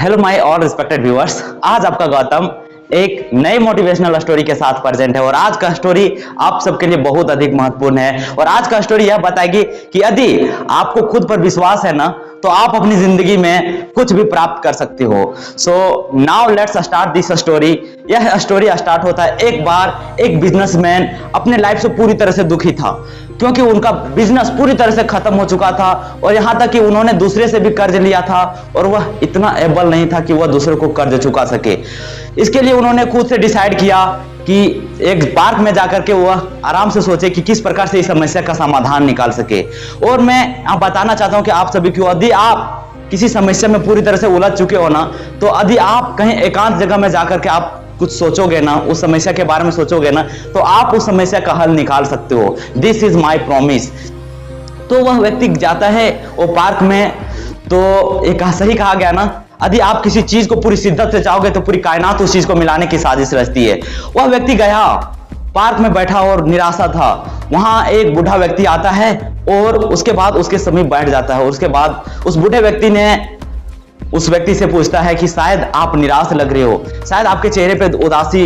Hello my all respected viewers, आज आपका गौतम एक नई मोटिवेशनल स्टोरी के साथ प्रेजेंट है और आज का स्टोरी आप सबके लिए बहुत अधिक महत्वपूर्ण है। और आज का स्टोरी यह बताएगी कि यदि आपको खुद पर विश्वास है ना तो आप अपनी जिंदगी में कुछ भी प्राप्त कर सकते हो। So now let's start this story. यह स्टोरी स्टार्ट होता है, एक बार एक बिजनेसमैन अपने लाइफ से पूरी तरह से दुखी था क्योंकि उनका बिजनेस पूरी तरह से खत्म हो चुका था और यहां तक कि उन्होंने दूसरे से भी कर्ज लिया था और वह इतना एबल नहीं था कि वह दूसरे को कर्ज चुका सके। इसके लिए उन्होंने खुद से डिसाइड किया कि एक पार्क में जाकर के वह आराम से सोचे कि किस प्रकार से इस समस्या का समाधान निकाल सके। और मैं आप बताना चाहता हूं कि आप सभी को, यदि आप किसी समस्या में पूरी तरह से उलझ चुके हो ना, तो यदि आप कहीं एकांत जगह में जाकर के आप कुछ सोचोगे ना, उस समस्या के बारे में सोचोगे ना, तो आप उस समस्या का हल निकाल सकते हो। This is my promise. तो वह व्यक्ति जाता है वो पार्क में, तो एक सही कहा गया ना, यदि आप किसी चीज को पूरी शिद्दत से चाहोगे तो पूरी कायनात उस चीज को मिलाने की साजिश रचती है। वह व्यक्ति गया, पार्क में बैठा और निराशा था। वहां एक बूढ़ा व्यक्ति आता है और उसके बाद उसके समीप बैठ जाता है। उसके बाद उस बूढ़े व्यक्ति ने उस व्यक्ति से पूछता है कि शायद आप निराश लग रहे हो, शायद आपके चेहरे पे उदासी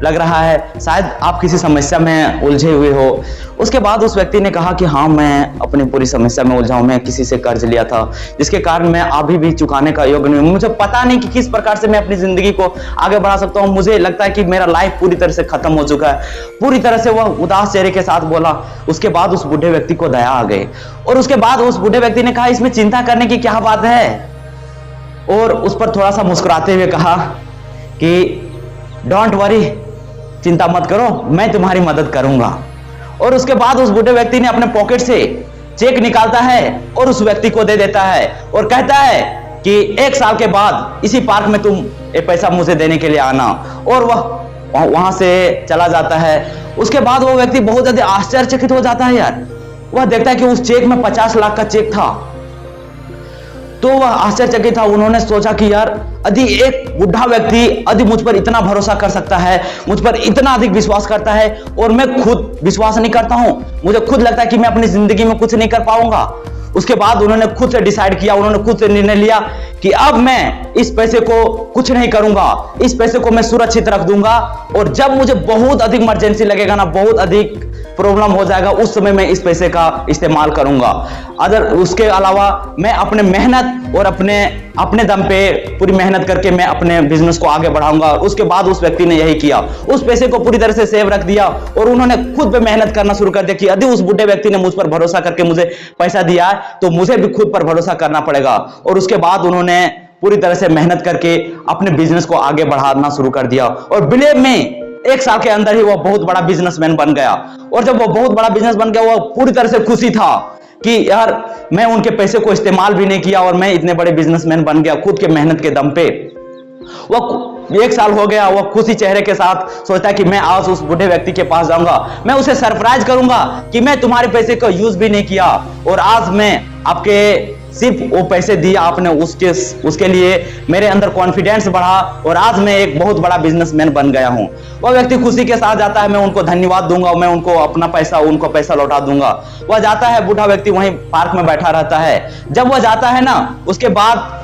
लग रहा है, शायद आप किसी समस्या में उलझे हुए हो। उसके बाद उस व्यक्ति ने कहा कि हाँ, मैं अपनी पूरी समस्या में उलझा हूं, मैं किसी से कर्ज लिया था जिसके कारण मैं अभी भी चुकाने का योग्य नहीं हूं। मुझे पता नहीं कि किस प्रकार से मैं अपनी जिंदगी को आगे बढ़ा सकता हूं। मुझे लगता है कि मेरा लाइफ पूरी तरह से खत्म हो चुका है। पूरी तरह से वह उदास चेहरे के साथ बोला। उसके बाद उस बूढ़े व्यक्ति को दया आ गई और उसके बाद उस बूढ़े व्यक्ति ने कहा, इसमें चिंता करने की क्या बात है, और उस पर थोड़ा सा मुस्कुराते हुए कहा कि डोंट वरी, चिंता मत करो, मैं तुम्हारी मदद करूंगा। और उसके बाद उस बूढ़े व्यक्ति ने अपने पॉकेट से चेक निकालता है और उस व्यक्ति को दे देता है और कहता है कि 1 साल के बाद इसी पार्क में तुम ये पैसा मुझे देने के लिए आना। और वह वहां से चला जाता है। उसके बाद वो व्यक्ति बहुत ज्यादा आश्चर्यचकित हो जाता है यार। वह देखता है कि उस चेक में 50 लाख का चेक था। तो वह आश्चर्यचकित था। उन्होंने सोचा कि यार, यदि एक बुढ़ा व्यक्ति यदि मुझ पर इतना भरोसा कर सकता है, मुझ पर इतना अधिक विश्वास करता है और मैं खुद विश्वास नहीं करता हूं, मुझे खुद लगता है कि मैं अपनी जिंदगी में कुछ नहीं कर पाऊंगा। उसके बाद उन्होंने खुद से डिसाइड किया, उन्होंने खुद से निर्णय लिया कि अब मैं इस पैसे को कुछ नहीं करूंगा, इस पैसे को मैं सुरक्षित रख दूंगा और जब मुझे बहुत अधिक इमरजेंसी लगेगा ना, बहुत अधिक प्रॉब्लम हो जाएगा, उस समय मैं इस पैसे का इस्तेमाल करूंगा। अगर उसके अलावा मैं अपने मेहनत और अपने दम पे पूरी मेहनत करके मैं अपने बिजनेस को आगे बढ़ाऊंगा। उसके बाद उस व्यक्ति ने यही किया, उस पैसे को पूरी तरह से सेव रख दिया और उन्होंने खुद पे मेहनत करना शुरू कर दिया कि यदि उस बुढ़े व्यक्ति ने मुझ पर भरोसा करके मुझे पैसा दिया है तो मुझे भी खुद पर भरोसा करना पड़ेगा। और उसके बाद उन्होंने पूरी तरह से मेहनत करके अपने बिजनेस को आगे बढ़ाना शुरू कर दिया और बिलीव में 1 साल के अंदर ही वह बहुत बड़ा बिजनेसमैन बन गया। और जब वह बहुत बड़ा बिजनेस बन गया, वह पूरी तरह से खुशी था कि यार, मैं उनके पैसे को इस्तेमाल भी नहीं किया और मैं इतने बड़े बिजनेसमैन बन गया खुद के मेहनत के दम पे। वह 1 साल हो गया, वह खुशी चेहरे के साथ सोचता है कि मैं आज उस बूढ़े व्यक्ति के पास जाऊंगा, मैं उसे सरप्राइज करूंगा कि मैं तुम्हारे पैसे को यूज भी नहीं किया और आज मैं आपके सिर्फ वो पैसे दिया आपने, उसके लिए मेरे अंदर कॉन्फिडेंस बढ़ा और आज मैं एक बहुत बड़ा बिजनेसमैन बन गया हूं। वह व्यक्ति खुशी के साथ जाता है, मैं उनको धन्यवाद दूंगा, मैं उनको पैसा लौटा दूंगा। वह जाता है, बूढ़ा व्यक्ति वहीं पार्क में बैठा रहता है। जब वह जाता है ना, उसके बाद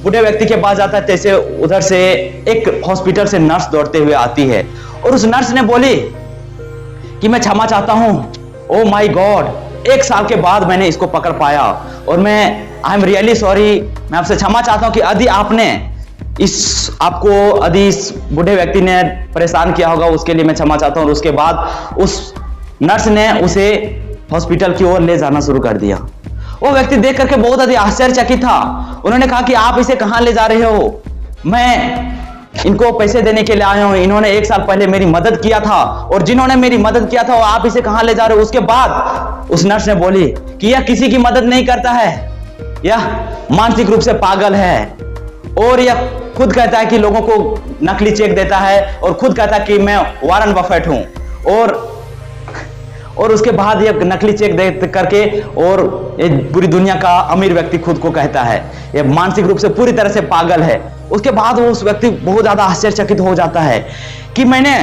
बूढ़े व्यक्ति के पास जाता है, तैसे उधर से एक हॉस्पिटल से नर्स दौड़ते हुए आती है और उस नर्स ने बोली कि मैं क्षमा चाहता हूं, ओ माय गॉड, 1 साल के बाद मैंने इसको पकड़ पाया और मैं आई एम रियली सॉरी, मैं आपसे क्षमा चाहता हूं कि यदि यदि इस बूढ़े व्यक्ति ने परेशान किया होगा, उसके लिए मैं क्षमा चाहता हूं। और उसके बाद उस नर्स ने उसे हॉस्पिटल की ओर ले जाना शुरू कर दिया। वो व्यक्ति देख करके बहुत अधिक आश्चर्यचकित था। उन्होंने कहा कि आप इसे कहां ले जा रहे हो? मैं इनको पैसे देने के लिए आया हूं, इन्होंने 1 साल पहले मेरी मदद किया था और जिन्होंने मेरी मदद किया था, आप इसे कहां ले जा रहे हो? उसके बाद उस नर्स ने बोली कि यह किसी की मदद नहीं करता है, यह मानसिक रूप से पागल है और यह खुद कहता है कि लोगों को नकली चेक देता है और खुद कहता है कि मैं वॉरेन बफेट हूं और उसके बाद यह नकली चेक दे करके और पूरी दुनिया का अमीर व्यक्ति खुद को कहता है। यह मानसिक रूप से पूरी तरह से पागल है। उसके बाद वो उस व्यक्ति बहुत ज्यादा आश्चर्यचकित हो जाता है कि मैंने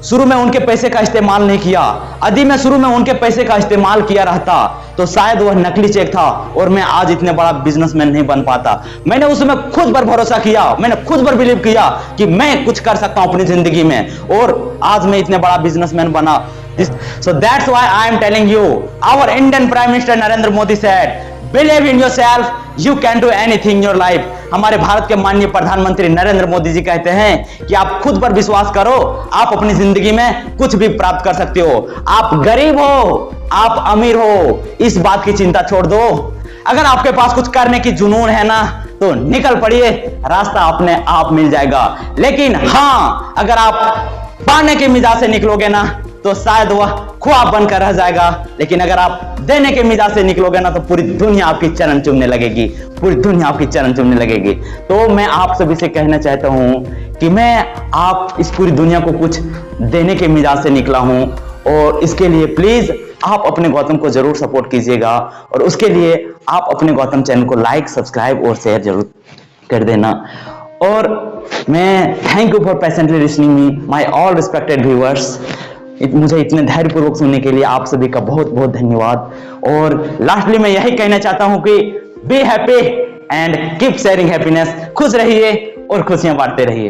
शुरू में उनके पैसे का इस्तेमाल नहीं किया, यदि मैं शुरू में उनके पैसे का इस्तेमाल किया रहता तो शायद वह नकली चेक था और मैं आज इतने बड़ा बिजनेसमैन नहीं बन पाता। मैंने उसमें खुद पर भरोसा किया, मैंने खुद पर बिलीव किया कि मैं कुछ कर सकता हूं अपनी जिंदगी में और आज मैं इतने बड़ा बिजनेसमैन बना। So that's why I am telling you, our Indian Prime Minister Narendra Modi said, believe in yourself, you can do anything in your life। हमारे भारत के माननीय प्रधानमंत्री नरेंद्र मोदी जी कहते हैं कि आप खुद पर विश्वास करो, आप अपनी जिंदगी में कुछ भी प्राप्त कर सकते हो। आप गरीब हो, आप अमीर हो, इस बात की चिंता छोड़ दो। अगर आपके पास कुछ करने की जुनून है ना तो निकल पड़िए, रास्ता अपने आप मिल जाएगा। लेकिन हाँ, अगर आप पाने के मिजाज से निकलोगे ना तो शायद वह ख्वाब बनकर रह जाएगा। लेकिन अगर आप देने के मिजाज से निकलोगे ना तो पूरी दुनिया आपकी चरण चूमने लगेगी, पूरी दुनिया आपकी चरण चूमने लगेगी। तो मैं आप सभी से कहना चाहता हूं कि मैं आप इस पूरी दुनिया को कुछ देने के मिजाज से निकला हूं और इसके लिए प्लीज आप अपने गौतम को जरूर सपोर्ट कीजिएगा और उसके लिए आप अपने गौतम चैनल को लाइक, सब्सक्राइब और शेयर जरूर कर देना। और मैं thank you for patiently listening me my all respected viewers. मुझे इतने धैर्यपूर्वक सुनने के लिए आप सभी का बहुत बहुत धन्यवाद। और लास्टली मैं यही कहना चाहता हूं कि be happy and keep sharing happiness. खुश रहिए और खुशियां बांटते रहिए।